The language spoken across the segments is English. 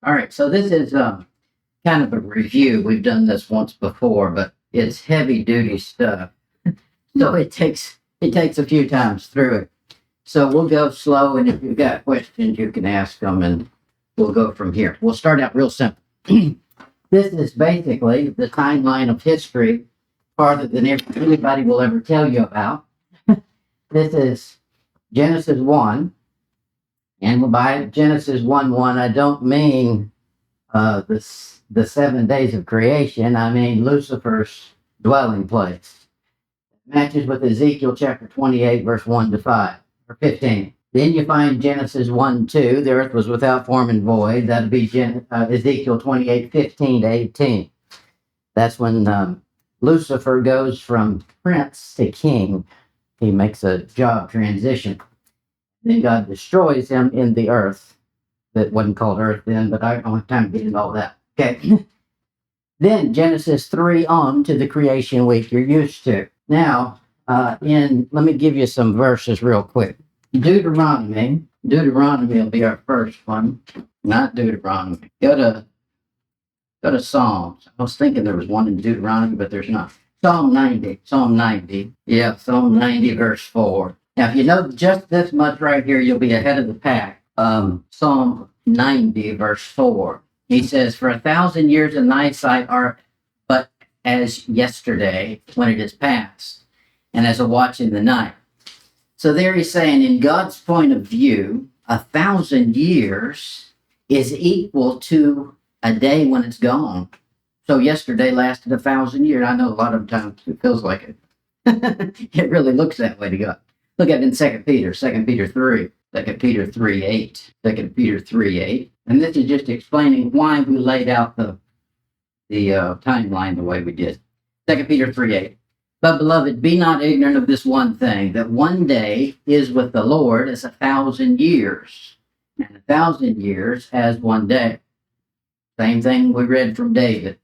All right, so this is kind of a review. We've done this once before, but it's heavy duty stuff. So it takes a few times through it. So we'll go slow, and if you've got questions, you can ask them, and we'll go from here. We'll start out real simple. This is basically the timeline of history, farther than anybody will ever tell you about. This is Genesis 1. And by Genesis 1:1, I don't mean the 7 days of creation. I mean Lucifer's dwelling place. It matches with Ezekiel chapter 28, verse 1 to 5, or 15. Then you find Genesis 1:2, the earth was without form and void. That'd be Ezekiel 28, 15 to 18. That's when Lucifer goes from prince to king. He makes a job transition. Then God destroys him in the earth. That wasn't called earth then, but I don't have time to get into all that. Okay. Then Genesis 3 on to the creation week you're used to. Now, let me give you some verses real quick. Deuteronomy will be our first one. Not Deuteronomy. Go to Psalms. I was thinking there was one in Deuteronomy, but there's not. Psalm 90. Yeah, Psalm 90, verse 4. Now, if you know just this much right here, you'll be ahead of the pack. Psalm 90, verse 4. He says, "For 1,000 years in thy sight are but as yesterday when it is past, and as a watch in the night." So there he's saying, in God's point of view, 1,000 years is equal to a day when it's gone. So yesterday lasted 1,000 years. I know a lot of times it feels like it. It really looks that way to God. Look at it in 2 Peter 3, 2 Peter 3:8, 2 Peter 3:8. And this is just explaining why we laid out the timeline the way we did. 2 Peter 3:8. "But beloved, be not ignorant of this one thing, that one day is with the Lord as 1,000 years, and 1,000 years as one day." Same thing we read from David.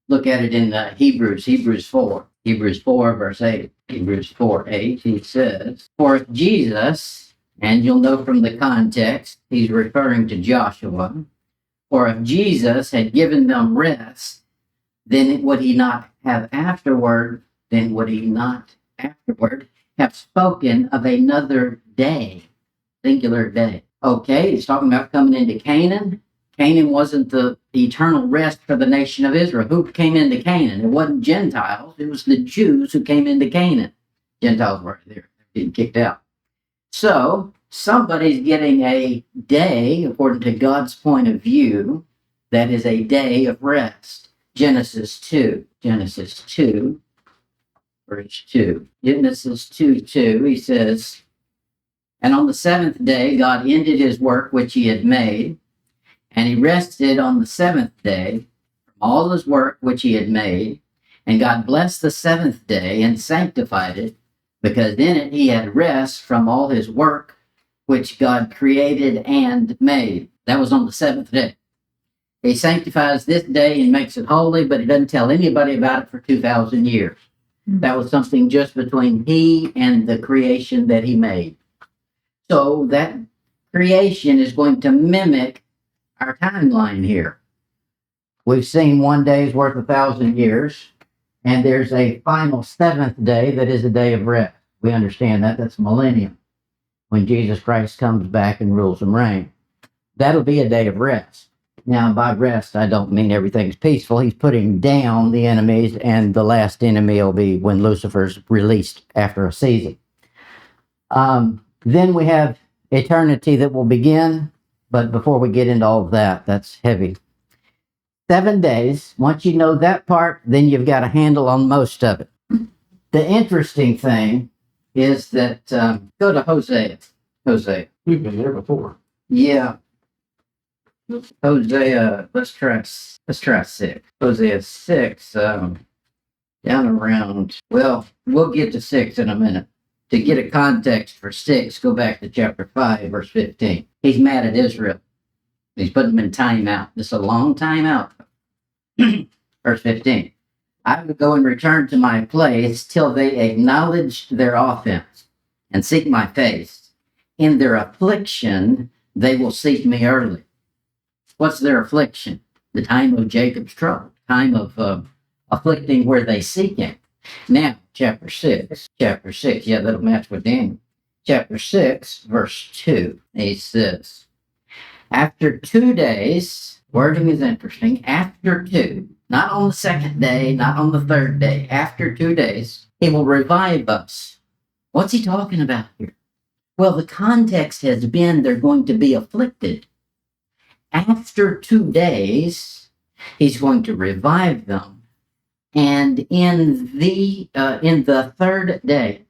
Look at it in Hebrews 4. Hebrews 4, verse 8. Hebrews 4:8, he says, "For if Jesus," and you'll know from the context, he's referring to Joshua, "for if Jesus had given them rest, then would he not afterward have spoken of another day," singular day. Okay, he's talking about coming into Canaan. Canaan wasn't the eternal rest for the nation of Israel. Who came into Canaan? It wasn't Gentiles. It was the Jews who came into Canaan. Gentiles were there, getting kicked out. So somebody's getting a day, according to God's point of view, that is a day of rest. Genesis 2, verse 2. Genesis 2:2, he says, "And on the seventh day, God ended his work which he had made, and he rested on the seventh day from all his work which he had made. And God blessed the seventh day and sanctified it, because in it he had rest from all his work which God created and made." That was on the seventh day. He sanctifies this day and makes it holy, but he doesn't tell anybody about it for 2,000 years. That was something just between he and the creation that he made. So that creation is going to mimic our timeline here. We've seen one day's worth 1,000 years, and there's a final seventh day that is a day of rest. We understand that. That's Millennium, when Jesus Christ comes back and rules and reigns. That'll be a day of rest. Now, by rest, I don't mean everything's peaceful. He's putting down the enemies, and the last enemy will be when Lucifer's released after a season. Then we have eternity that will begin. But before we get into all of that, that's heavy. 7 days. Once you know that part, then you've got a handle on most of it. The interesting thing is that, go to Hosea. We've been there before. Yeah. Hosea, let's try 6. Hosea 6, down around, well, we'll get to 6 in a minute. To get a context for 6, go back to chapter 5, verse 15. He's mad at Israel. He's putting them in timeout. This is a long time out. Verse 15. "I would go and return to my place till they acknowledged their offense and seek my face. In their affliction, they will seek me early." What's their affliction? The time of Jacob's trouble, time of afflicting where they seek him. Now, chapter 6, yeah, that'll match with Daniel. Chapter 6, verse 2, he says, after 2 days, wording is interesting, after 2, not on the second day, not on the third day, after 2 days, he will revive us. What's he talking about here? Well, the context has been they're going to be afflicted. After 2 days, he's going to revive them. And in the third day,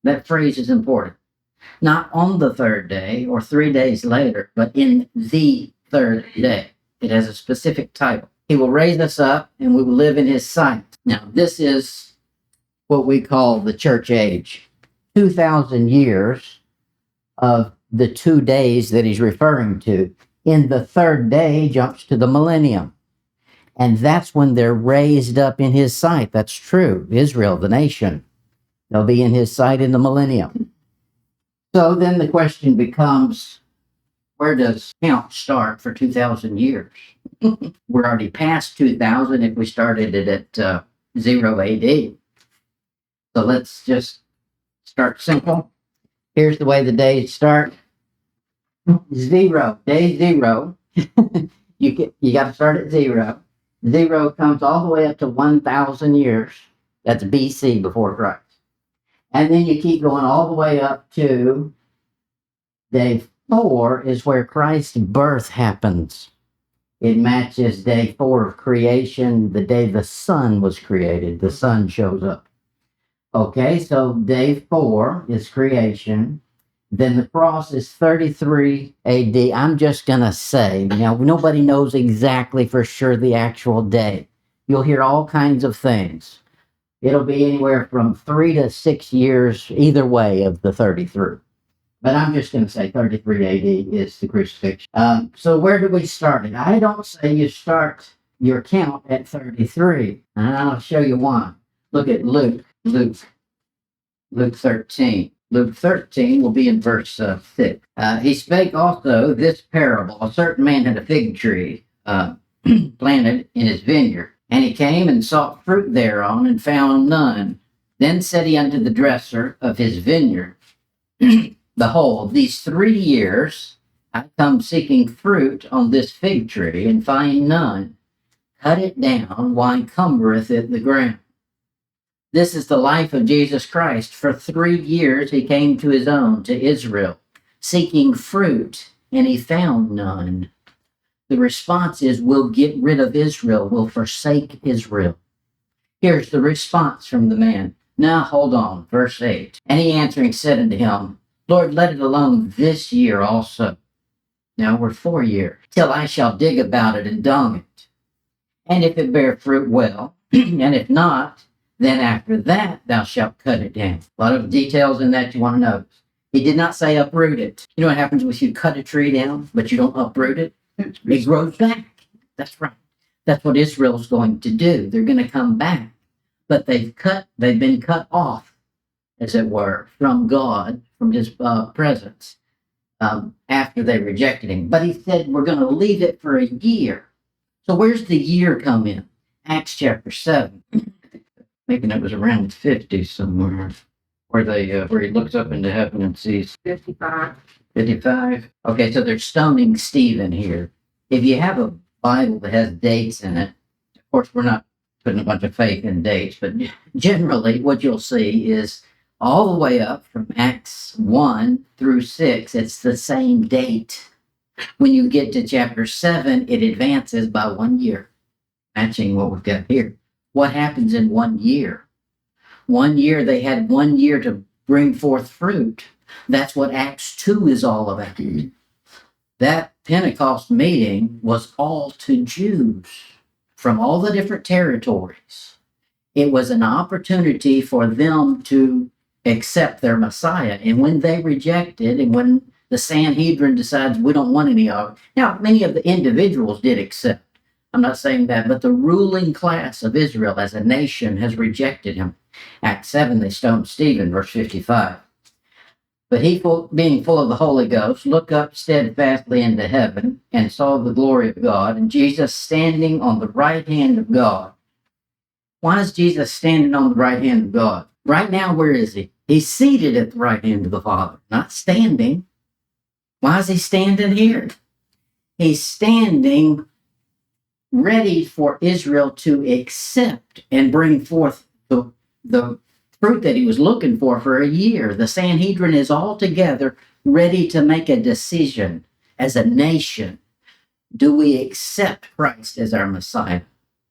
that phrase is important. Not on the third day or 3 days later, but in the third day. It has a specific title. He will raise us up and we will live in his sight. Now, this is what we call the church age. 2,000 years of the 2 days that he's referring to. In the third day, he jumps to the millennium. And that's when they're raised up in his sight. That's true. Israel, the nation, they'll be in his sight in the millennium. So then the question becomes, where does count start for 2,000 years? We're already past 2,000 if we started it at 0 AD. So let's just start simple. Here's the way the days start. 0, day 0. You got to start at 0. 0 comes all the way up to 1,000 years. That's BC, before Christ. And then you keep going all the way up to day 4 is where Christ's birth happens. It matches day 4 of creation, the day the sun was created. The sun shows up. Okay, so day 4 is creation. Then the cross is 33 AD. I'm just going to say, now nobody knows exactly for sure the actual day. You'll hear all kinds of things. It'll be anywhere from 3 to 6 years either way of the 33. But I'm just going to say 33 AD is the crucifixion. So where do we start it? I don't say you start your count at 33. And I'll show you one. Look at Luke 13. Luke 13 will be in verse 6. He spake also this parable. A certain man had a fig tree planted in his vineyard. And he came and sought fruit thereon, and found none. Then said he unto the dresser of his vineyard, Behold, these 3 years I come seeking fruit on this fig tree, and find none. Cut it down, why cumbereth it the ground? This is the life of Jesus Christ. For 3 years he came to his own, to Israel, seeking fruit, and he found none. The response is, we'll get rid of Israel. We'll forsake Israel. Here's the response from the man. Now, hold on. Verse 8. And he answering said unto him, Lord, let it alone this year also. Now we're 4 years, till I shall dig about it and dung it. And if it bear fruit, well, and if not, then after that thou shalt cut it down. A lot of details in that you want to know. He did not say uproot it. You know what happens if you cut a tree down, but you don't uproot it? It grows back. That's right. That's what Israel's going to do. They're going to come back. But they've been cut off, as it were, from God, from his presence, after they rejected him. But he said, we're going to leave it for a year. So where's the year come in? Acts chapter 7. Thinking it was around 50 somewhere, where he looks up into heaven and sees 55. 55. Okay, so they're stoning Stephen here. If you have a Bible that has dates in it, of course we're not putting a bunch of faith in dates, but generally what you'll see is all the way up from Acts 1 through 6, it's the same date. When you get to chapter 7, it advances by 1 year, matching what we've got here. What happens in 1 year? 1 year, they had 1 year to bring forth fruit. That's what Acts 2 is all about. That Pentecost meeting was all to Jews from all the different territories. It was an opportunity for them to accept their Messiah. And when they rejected, and when the Sanhedrin decides we don't want any of it, now many of the individuals did accept. I'm not saying that, but the ruling class of Israel as a nation has rejected him. Acts 7, they stoned Stephen, verse 55. But he, being full of the Holy Ghost, looked up steadfastly into heaven and saw the glory of God and Jesus standing on the right hand of God. Why is Jesus standing on the right hand of God? Right now, where is he? He's seated at the right hand of the Father, not standing. Why is he standing here? He's standing ready for Israel to accept and bring forth the fruit that he was looking for a year. The Sanhedrin is all together ready to make a decision as a nation. Do we accept Christ as our Messiah?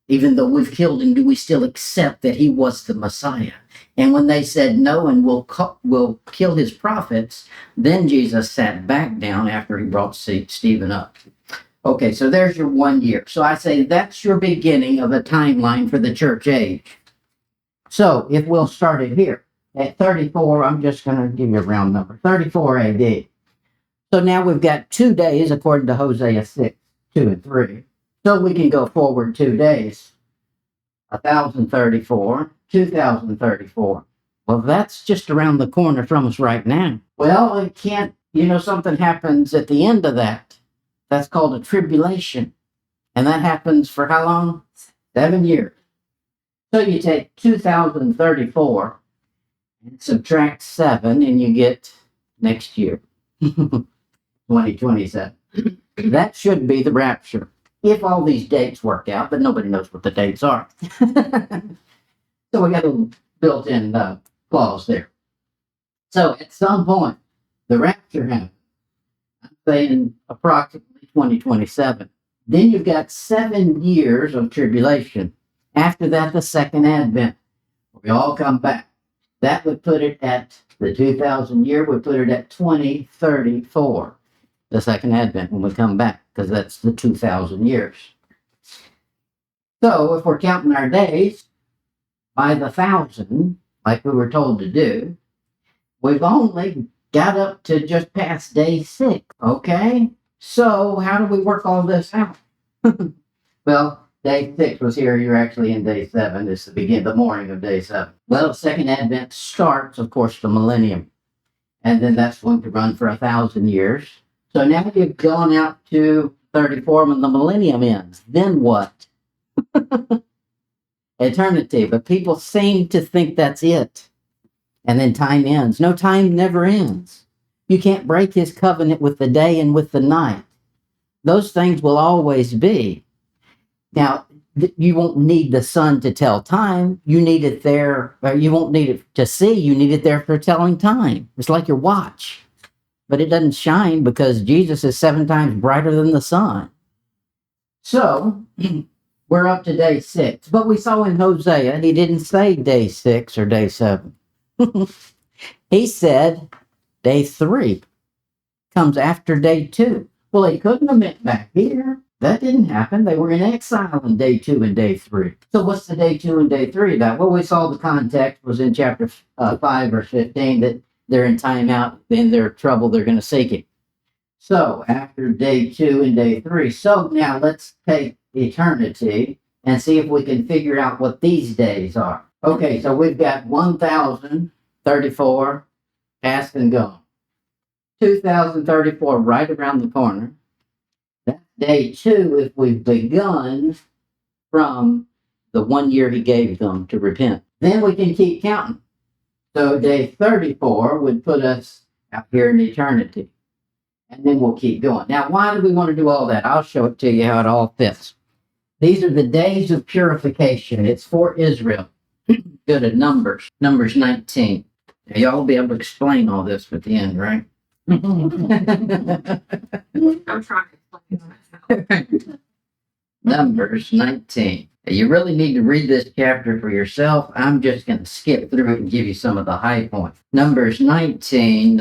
Even though we've killed him, do we still accept that he was the Messiah? And when they said no and we'll kill his prophets, then Jesus sat back down after he brought Stephen up. Okay, so there's your 1 year. So I say that's your beginning of a timeline for the church age. So if we'll start it here at 34, I'm just going to give you a round number, 34 AD. So now we've got 2 days according to Hosea 6, 2 and 3. So we can go forward 2 days. 1034, 2034. Well, that's just around the corner from us right now. Well, it can't, something happens at the end of that. That's called a tribulation. And that happens for how long? 7 years. So you take 2034 and subtract 7 and you get next year, 2027. That should be the rapture, if all these dates work out, but nobody knows what the dates are. So we got a built-in clause there. So at some point, the rapture happens. I'm saying approximately 2027. Then you've got 7 years of tribulation. After that, the second advent. We all come back. That would put it at the 2000 year, would put it at 2034. The second advent when we come back, because that's the 2000 years. So if we're counting our days by the 1,000, like we were told to do, we've only got up to just past day 6. Okay? So how do we work all this out? Well, day 6 was here. You're actually in day 7. It's the morning of day 7. Well, the second advent starts, of course, the millennium. And then that's going to run for 1,000 years. So now you've gone out to 34 when the millennium ends. Then what? Eternity. But people seem to think that's it. And then time ends. No, time never ends. You can't break his covenant with the day and with the night. Those things will always be. Now, you won't need the sun to tell time. You need it there. Or you won't need it to see. You need it there for telling time. It's like your watch. But it doesn't shine because Jesus is 7 times brighter than the sun. So, we're up to day 6. But we saw in Hosea, he didn't say day 6 or day 7. He said day 3 comes after day 2. Well, he couldn't have meant back here. That didn't happen. They were in exile in day 2 and day 3. So what's the day 2 and day 3 about? Well, we saw the context was in chapter 5 verse 15 that they're in timeout, in their trouble, they're going to seek him. So after day 2 and day 3. So now let's take eternity and see if we can figure out what these days are. Okay, so we've got 1034 past and gone. 2034 right around the corner. That's day 2 if we've begun from the 1 year he gave them to repent. Then we can keep counting. So day 34 would put us out here in eternity. And then we'll keep going. Now, why do we want to do all that? I'll show it to you how it all fits. These are the days of purification. It's for Israel. Go to Numbers 19. Now, y'all will be able to explain all this at the end, right? I'm trying to explain myself. Numbers 19. You really need to read this chapter for yourself. I'm just going to skip through it and give you some of the high points. Numbers 19,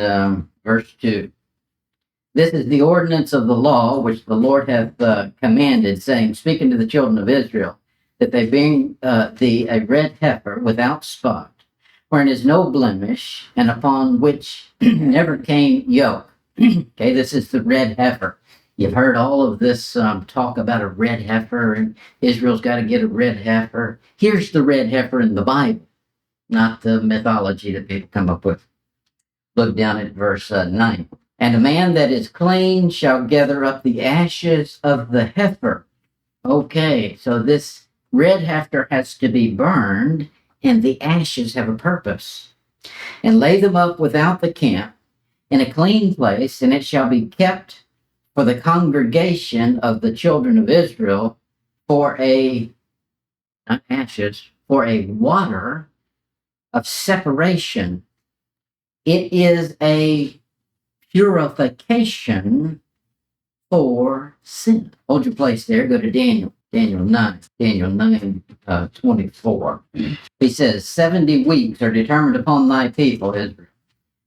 verse 2. This is the ordinance of the law which the Lord hath commanded, saying, speaking to the children of Israel, that they bring thee a red heifer without spot, wherein is no blemish, and upon which never came yoke. Okay, this is the red heifer. You've heard all of this talk about a red heifer, and Israel's got to get a red heifer. Here's the red heifer in the Bible, not the mythology that people come up with. Look down at verse 9. And a man that is clean shall gather up the ashes of the heifer. Okay, so this red heifer has to be burned, and the ashes have a purpose. And lay them up without the camp in a clean place, and it shall be kept for the congregation of the children of Israel for not ashes, for a water of separation. It is a purification for sin. Hold your place there. Go to Daniel 9, 24. He says, 70 weeks are determined upon thy people, Israel,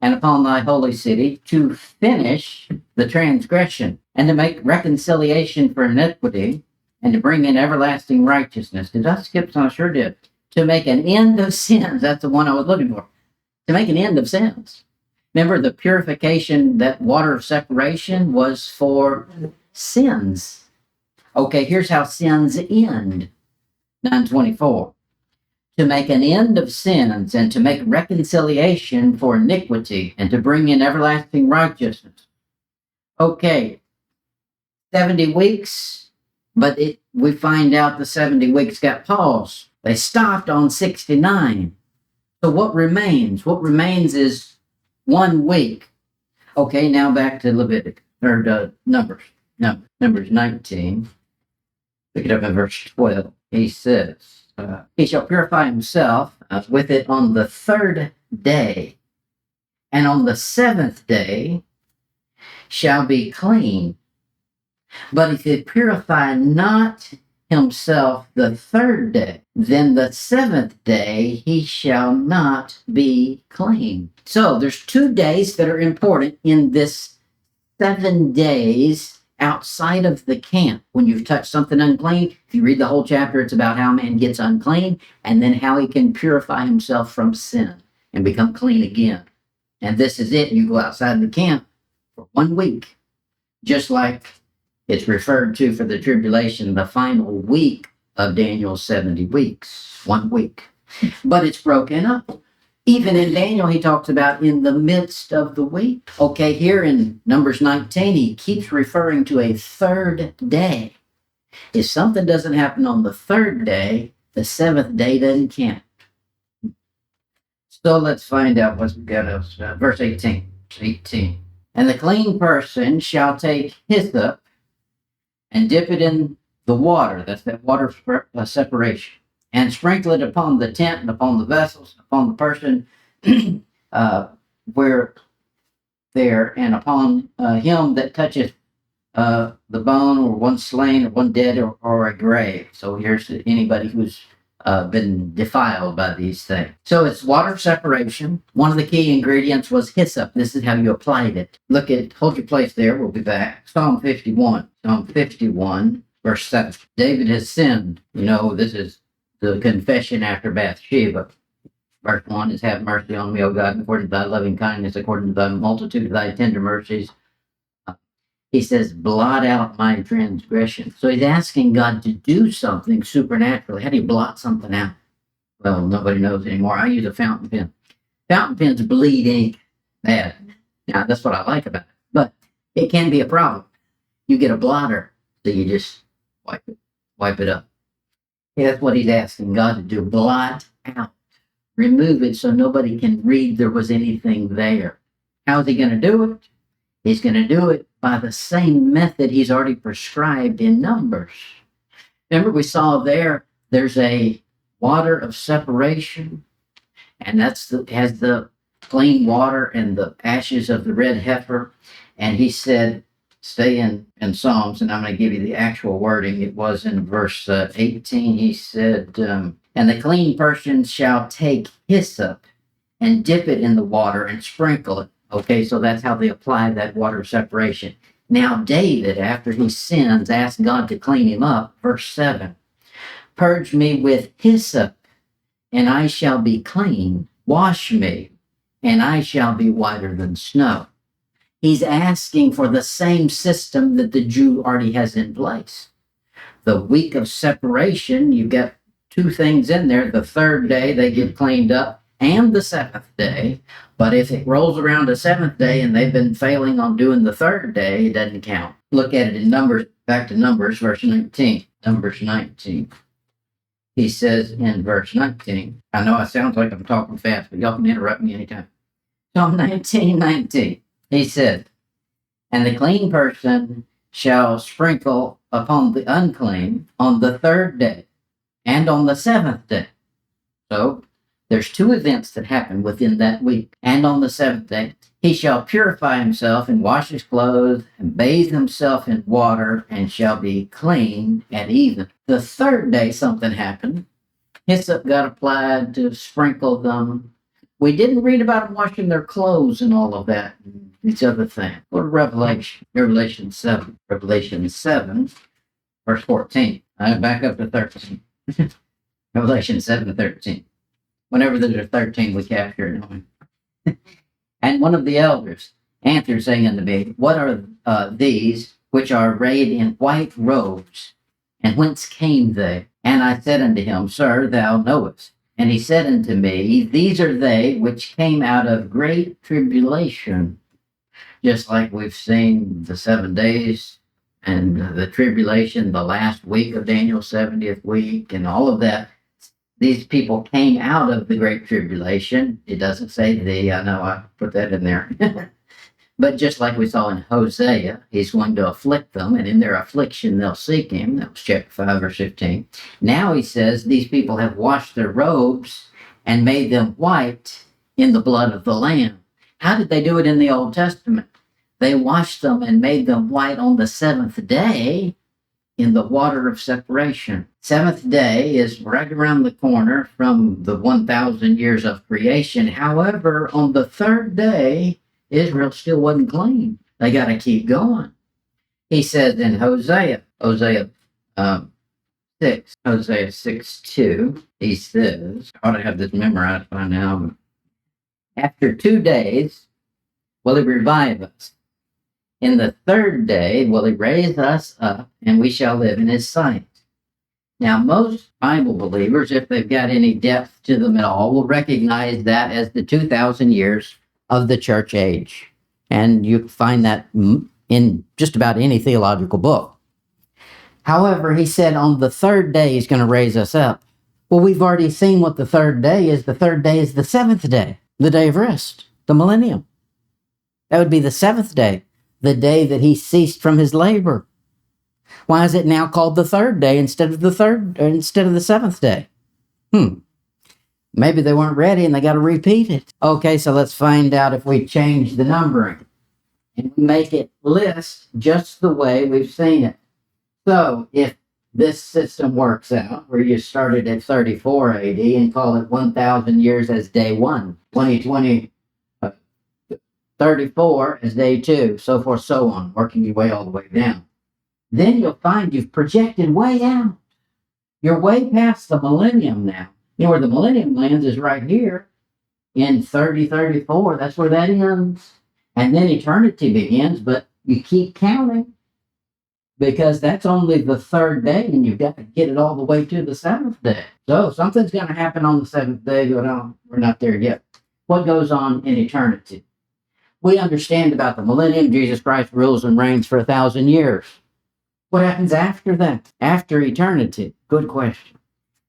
and upon thy holy city to finish the transgression and to make reconciliation for iniquity and to bring in everlasting righteousness. Did I skip some? I sure did. To make an end of sins. That's the one I was looking for. To make an end of sins. Remember, the purification, that water of separation was for sins. Okay, here's how sins end. 9:24. To make an end of sins and to make reconciliation for iniquity and to bring in everlasting righteousness. Okay, 70 weeks, but we find out the 70 weeks got paused. They stopped on 69. So what remains? What remains is 1 week. Okay, now back to Leviticus, or Numbers. No, Numbers 19. Pick it up in verse 12. He says, he shall purify himself with it on the 3rd day, and on the 7th day shall be clean. But if he purify not himself the 3rd day, then the 7th day he shall not be clean. So there's 2 days that are important in this 7 days outside of the camp. When you've touched something unclean, if you read the whole chapter, it's about how man gets unclean and then how he can purify himself from sin and become clean again. And this is it. You go outside the camp for 1 week, just like it's referred to for the tribulation, the final week of Daniel's 70 weeks, 1 week. But it's broken up. Even in Daniel, he talks about in the midst of the week. Okay, here in Numbers 19, he keeps referring to a 3rd day. If something doesn't happen on the 3rd day, the 7th day doesn't count. So let's find out what's got else. Verse 18. And the clean person shall take hyssop and dip it in the water. That's that water separation. And sprinkle it upon the tent and upon the vessels, upon the person where there, and upon him that toucheth the bone, or one slain, or one dead, or a grave. So here's anybody who's been defiled by these things. So it's water separation. One of the key ingredients was hyssop. This is how you applied it. Hold your place there. We'll be back. Psalm 51. Psalm 51, verse 7. David has sinned. This is the confession after Bathsheba. Verse 1 is, have mercy on me, O God, according to thy loving kindness, according to thy multitude of thy tender mercies. He says, blot out my transgression. So he's asking God to do something supernaturally. How do you blot something out? Well, nobody knows anymore. I use a fountain pen. Fountain pens bleed ink bad. Now, that's what I like about it. But it can be a problem. You get a blotter, so you just wipe it up. Yeah, that's what he's asking God to do. Blot out. Remove it so nobody can read there was anything there. How is he going to do it? He's going to do it by the same method he's already prescribed in Numbers. Remember, we saw there's a water of separation, and has the clean water and the ashes of the red heifer. And he said, stay in Psalms, and I'm going to give you the actual wording. It was in verse 18. He said, and the clean person shall take hyssop and dip it in the water and sprinkle it. Okay, so that's how they apply that water separation. Now David, after he sins, asks God to clean him up. Verse 7, purge me with hyssop, and I shall be clean. Wash me, and I shall be whiter than snow. He's asking for the same system that the Jew already has in place. The week of separation, you've got 2 things in there. The 3rd day, they get cleaned up. and the seventh day. But if it rolls around the seventh day and they've been failing on doing the third day, it doesn't count. Look at it in Numbers, back to Numbers, verse 19. Numbers 19. He says in verse 19, I know it sounds like I'm talking fast, but y'all can interrupt me anytime. Psalm 19:19. He said, and the clean person shall sprinkle upon the unclean on the third day and on the seventh day. So there's two events that happen within that week. And on the seventh day, he shall purify himself and wash his clothes and bathe himself in water and shall be clean and even. The third day, something happened. Hyssop got applied to sprinkle them. We didn't read about them washing their clothes and all of that, and these other things. Go to Revelation, Revelation 7, verse 14. I back up to 13. Revelation 7:13. Whenever there's a 13, we capture it. And one of the elders answered, saying unto me, what are these which are arrayed in white robes? And whence came they? And I said unto him, Sir, thou knowest. And he said unto me, these are they which came out of great tribulation. Just like we've seen the 7 days and the tribulation, the last week of Daniel's 70th week, and all of that. These people came out of the great tribulation. It doesn't say the, I know I put that in there. But just like we saw in Hosea, he's going to afflict them, and in their affliction they'll seek him. That was chapter 5, verse 15. Now he says these people have washed their robes and made them white in the blood of the Lamb. How did they do it in the Old Testament? They washed them and made them white on the seventh day in the water of separation. Seventh day is right around the corner from the 1,000 years of creation. However, on the third day, Israel still wasn't clean. They got to keep going. He says in Hosea 6:2, he says, I ought to have this memorized by now. After 2 days will he revive us. In the third day will he raise us up, and we shall live in his sight. Now, most Bible believers, if they've got any depth to them at all, will recognize that as the 2,000 years of the church age. And you find that in just about any theological book. However, he said on the third day he's going to raise us up. Well, we've already seen what the third day is. The third day is the seventh day, the day of rest, the millennium. That would be the seventh day, the day that he ceased from his labor. Why is it now called the third day instead of the seventh day? Maybe they weren't ready and they got to repeat it. Okay, so let's find out if we change the numbering and make it list just the way we've seen it. So if this system works out, where you started at 34 AD and call it 1,000 years as day 1, 2020, 34 as day 2, so forth, so on, working your way all the way down. Then you'll find you've projected way out. You're way past the millennium now. You know where the millennium lands is right here in 3034. That's where that ends. And then eternity begins, but you keep counting because that's only the third day and you've got to get it all the way to the seventh day. So something's going to happen on the seventh day, but we're not there yet. What goes on in eternity? We understand about the millennium. Jesus Christ rules and reigns for 1,000 years. What happens after that? After eternity? Good question.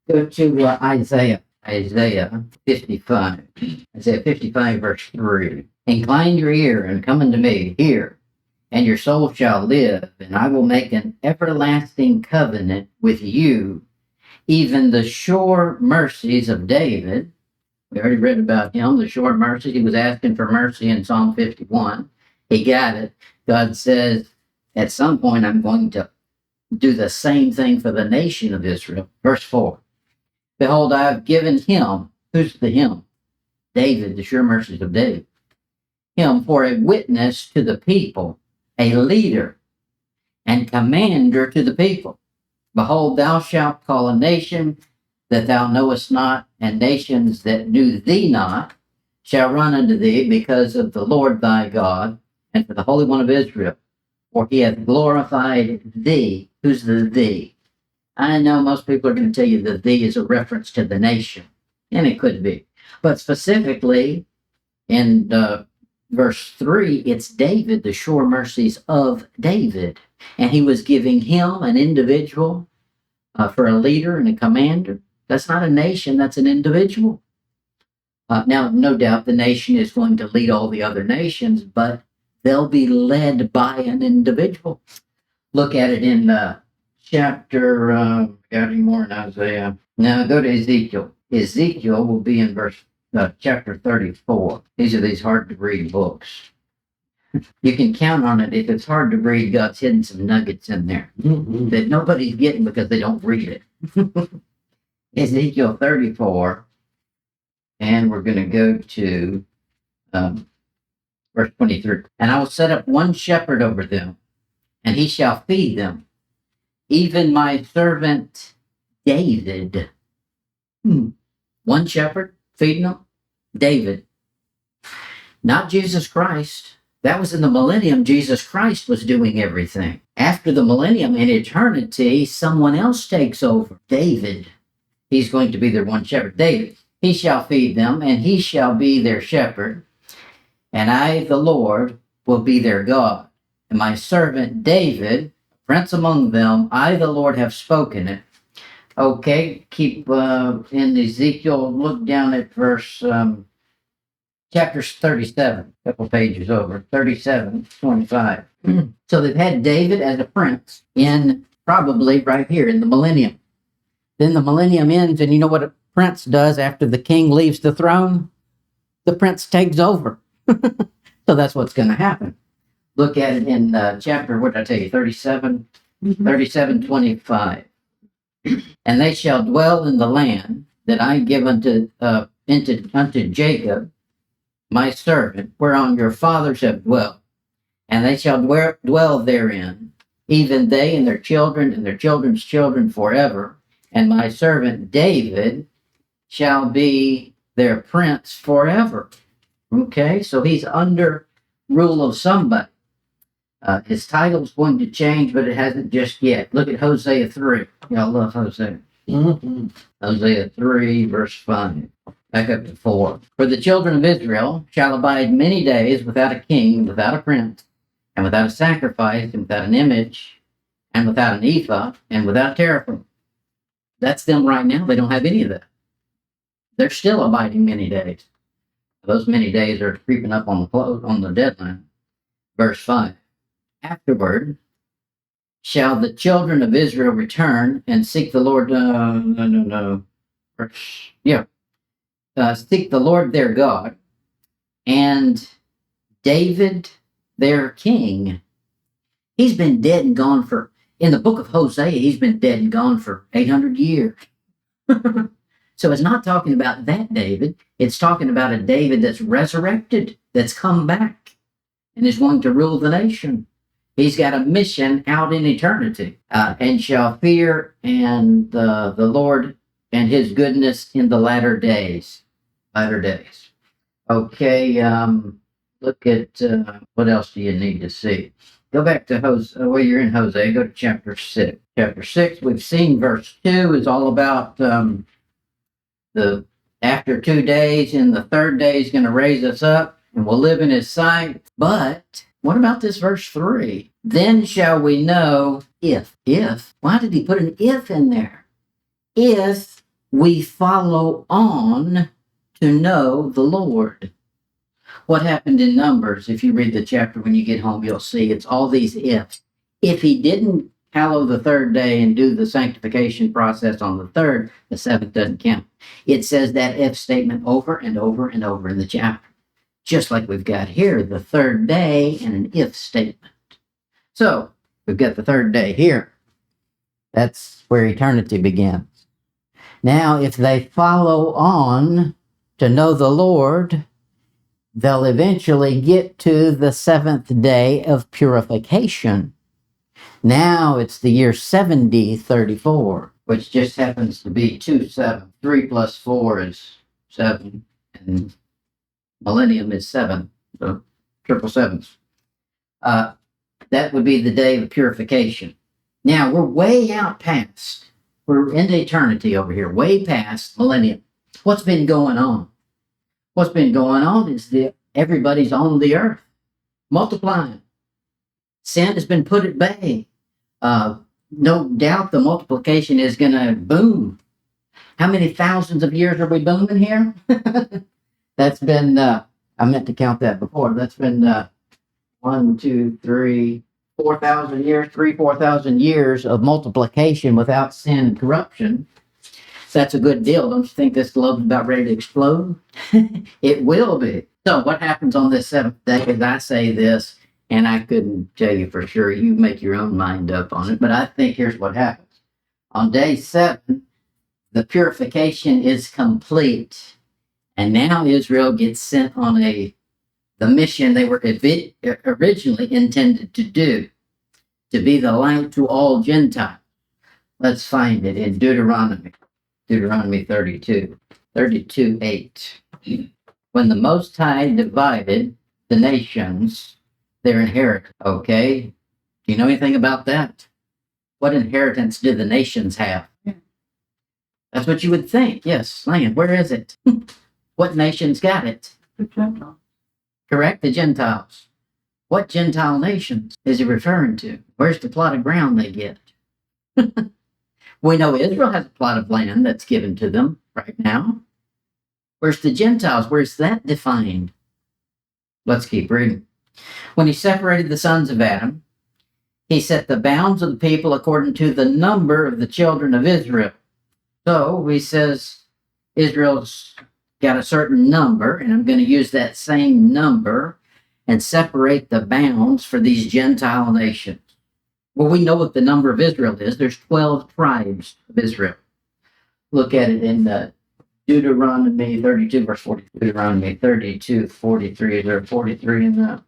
Go to Isaiah 55. Isaiah 55, verse 3. Incline your ear and come unto me, hear, and your soul shall live, and I will make an everlasting covenant with you, even the sure mercies of David. We already read about him, the sure mercies. He was asking for mercy in Psalm 51. He got it. God says, at some point, I'm going to do the same thing for the nation of Israel. Verse 4. Behold, I have given him, who's the him? David, the sure mercies of David. Him for a witness to the people, a leader and commander to the people. Behold, thou shalt call a nation that thou knowest not, and nations that knew thee not shall run unto thee because of the Lord thy God and for the Holy One of Israel. For he hath glorified thee. Who's the thee? I know most people are going to tell you that thee is a reference to the nation, and it could be. But specifically in verse 3, it's David, the sure mercies of David. And he was giving him an individual for a leader and a commander. That's not a nation, that's an individual. Now, no doubt the nation is going to lead all the other nations, but they'll be led by an individual. Look at it in chapter, got any more in Isaiah? Now go to Ezekiel. Ezekiel will be in chapter 34. These are these hard to read books. You can count on it. If it's hard to read, God's hidden some nuggets in there that nobody's getting because they don't read it. Ezekiel 34. And we're going to go to verse 23. And I will set up one shepherd over them, and he shall feed them, even my servant David. One shepherd feeding them? David. Not Jesus Christ. That was in the millennium. Jesus Christ was doing everything. After the millennium, in eternity, someone else takes over. David. He's going to be their one shepherd. David. He shall feed them, and he shall be their shepherd. And I, the Lord, will be their God. And my servant David, prince among them, I, the Lord, have spoken it. Okay, keep in Ezekiel, look down at verse, chapter 37, a couple pages over, 37, 25. So they've had David as a prince in probably right here in the millennium. Then the millennium ends, and you know what a prince does after the king leaves the throne? The prince takes over. So that's what's going to happen. Look at it in chapter, what did I tell you, 37, 37, 25. And they shall dwell in the land that I give unto Jacob, my servant, whereon your fathers have dwelt. And they shall dwell therein, even they and their children and their children's children forever. And my servant David shall be their prince forever. Okay, so he's under rule of somebody. His title's going to change, but it hasn't just yet. Look at Hosea 3. Y'all love Hosea. Hosea 3, verse 5. Back up to 4. For the children of Israel shall abide many days without a king, without a prince, and without a sacrifice, and without an image, and without an ephah, and without teraphim. That's them right now. They don't have any of that. They're still abiding many days. Those many days are creeping up on the deadline. Verse 5. Afterward shall the children of Israel return and seek the Lord. Seek the Lord their God and David their king. He's been dead and gone in the book of Hosea, he's been dead and gone for 800 years. So it's not talking about that David. It's talking about a David that's resurrected, that's come back, and is going to rule the nation. He's got a mission out in eternity, and shall fear and the Lord and his goodness in the latter days. Latter days. Okay, look at what else do you need to see? Go back to Hosea. Well, you're in Hosea. Go to chapter 6. Chapter 6, we've seen verse 2 is all about the after 2 days, and the third day is going to raise us up, and we'll live in his sight. But what about this verse 3? Then shall we know if. Why did he put an if in there? If we follow on to know the Lord. What happened in Numbers? If you read the chapter when you get home, you'll see it's all these ifs. If he didn't hallow the third day and do the sanctification process on the third, the seventh doesn't count. It says that if statement over and over and over in the chapter. Just like we've got here, the third day and an if statement. So, we've got the third day here. That's where eternity begins. Now, if they follow on to know the Lord, they'll eventually get to the seventh day of purification. Now it's the year 7034, which just happens to be 27. 3 plus 4 is 7, and millennium is 7, so triple sevens. That would be the day of purification. Now we're way out past. We're into eternity over here, way past millennium. What's been going on? What's been going on is that everybody's on the earth, multiplying. Sin has been put at bay. No doubt the multiplication is going to boom. How many thousands of years are we booming here? That's been, I meant to count that before. That's been 1, 2, 3, 4,000 years, 4,000 years of multiplication without sin and corruption. That's a good deal. Don't you think this globe's about ready to explode? It will be. So what happens on this seventh day is I say this, and I couldn't tell you for sure. You make your own mind up on it. But I think here's what happens. On day 7, the purification is complete. And now Israel gets sent on the mission they were originally intended to do, to be the light to all Gentiles. Let's find it in Deuteronomy 32, 8. When the Most High divided the nations, their inheritance. Okay, do you know anything about that? What inheritance did the nations have? That's what you would think. Yes, land. Where is it? What nations got it? The Gentiles. Correct, the Gentiles. What Gentile nations is he referring to? Where's the plot of ground they get? We know Israel has a plot of land that's given to them right now. Where's the Gentiles? Where's that defined? Let's keep reading. When he separated the sons of Adam, he set the bounds of the people according to the number of the children of Israel. So he says Israel's got a certain number, and I'm going to use that same number and separate the bounds for these Gentile nations. Well, we know what the number of Israel is. There's 12 tribes of Israel. Look at it in Deuteronomy 32, verse 40. Deuteronomy 32, 43. Is there 43 in that?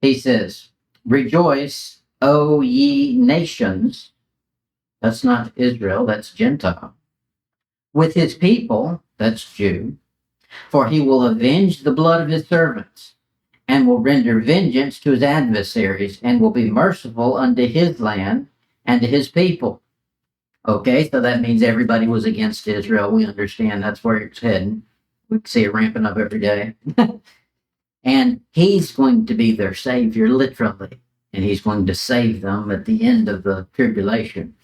He says, rejoice, O ye nations. That's not Israel, that's Gentile. With his people, that's Jew. For he will avenge the blood of his servants, and will render vengeance to his adversaries, and will be merciful unto his land and to his people. Okay, so that means everybody was against Israel. We understand that's where it's heading. We see it ramping up every day. And he's going to be their savior, literally. And he's going to save them at the end of the tribulation.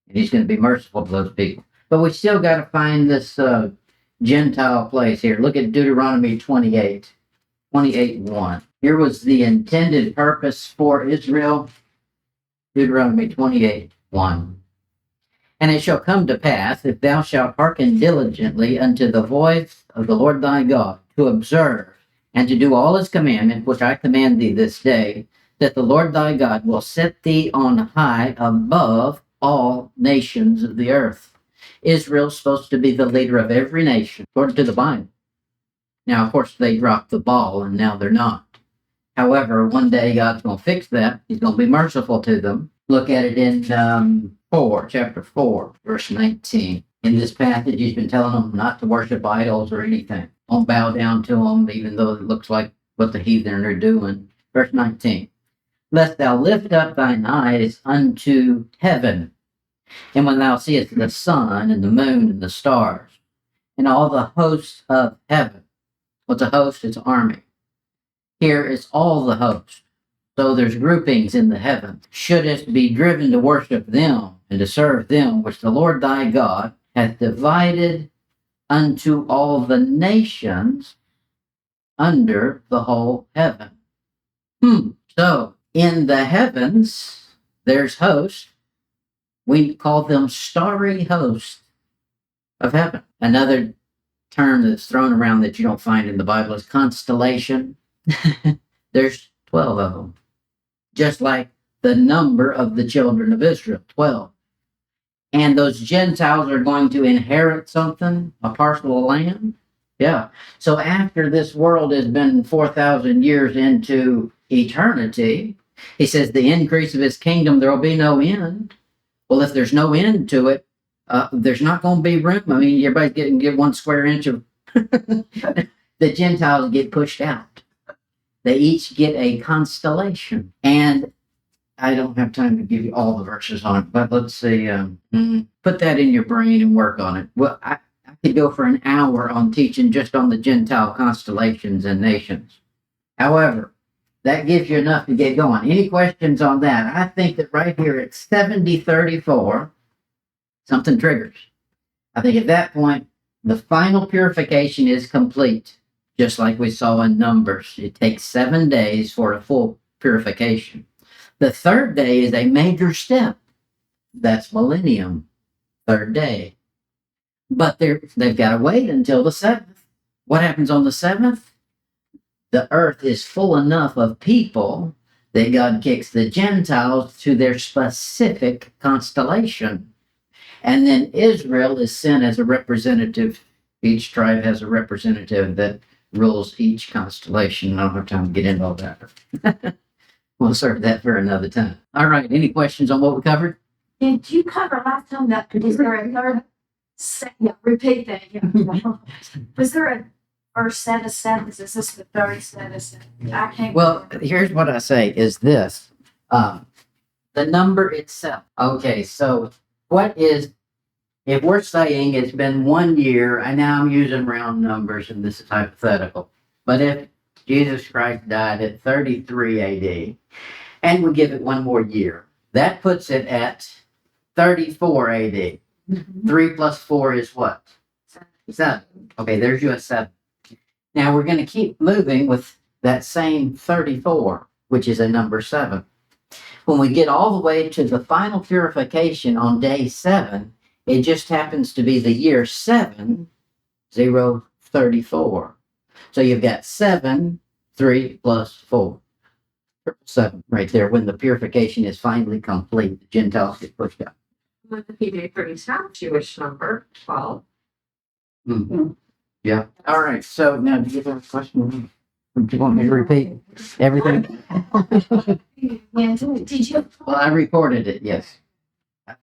And he's going to be merciful to those people. But we still got to find this Gentile place here. Look at Deuteronomy 28, 1. Here was the intended purpose for Israel. Deuteronomy 28, 1. And it shall come to pass, if thou shalt hearken diligently unto the voice of the Lord thy God, to observe and to do all his commandments, which I command thee this day, that the Lord thy God will set thee on high above all nations of the earth. Israel's supposed to be the leader of every nation, according to the Bible. Now, of course, they dropped the ball, and now they're not. However, one day God's going to fix that. He's going to be merciful to them. Look at it in chapter 4, verse 19. In this passage, he's been telling them not to worship idols or anything. Don't bow down to them, even though it looks like what the heathen are doing. Verse 19. Lest thou lift up thine eyes unto heaven, and when thou seest the sun and the moon and the stars, and all the hosts of heaven. What's a host? It's an army. Here is all the hosts. So there's groupings in the heavens. Shouldest be driven to worship them and to serve them, which the Lord thy God hath divided unto all the nations under the whole heaven. So in the heavens, there's hosts. We call them starry hosts of heaven. Another term that's thrown around that you don't find in the Bible is constellation. There's 12 of them. Just like the number of the children of Israel, 12. And those Gentiles are going to inherit something, a parcel of land. Yeah. So after this world has been 4,000 years into eternity, he says the increase of his kingdom, there will be no end. Well, if there's no end to it, there's not going to be room. I mean, everybody's get 1 square inch of the Gentiles get pushed out. They each get a constellation. And I don't have time to give you all the verses on it, but let's see. Put that in your brain and work on it. Well, I could go for an hour on teaching just on the Gentile constellations and nations. However, that gives you enough to get going. Any questions on that? I think that right here at 70:34, something triggers. I think at that point, the final purification is complete, just like we saw in Numbers. It takes 7 days for a full purification. The third day is a major step. That's Millennium, third day. But they've got to wait until the 7th. What happens on the 7th? The earth is full enough of people that God kicks the Gentiles to their specific constellation. And then Israel is sent as a representative. Each tribe has a representative that rules each constellation. I don't have time to get into all that. We'll serve that for another time. All right. Any questions on what we covered? Did you cover last time that, is there a third? Yeah, repeat that. Yeah. Was there a first set of sevens? Is this the third set of sevens? I can't. Well, here's what I say is this. The number itself. Okay, so what is, if we're saying it's been 1 year, and now I'm using round numbers and this is hypothetical, but if Jesus Christ died at 33 AD, and we give it 1 more year, that puts it at 34 AD. 3 plus 4 is what? 7. Okay, there's you a 7. Now we're going to keep moving with that same 34, which is a number 7. When we get all the way to the final purification on day 7, it just happens to be the year 7034. So you've got 7, 3 plus 4. 7 right there. When the purification is finally complete, the Gentiles get pushed out. With the Hebrew brings out Jewish number 12. Mm-hmm. Yeah. All right. So now, do you have a question? Do you want me to repeat everything? Yeah, did you? Well, I recorded it. Yes.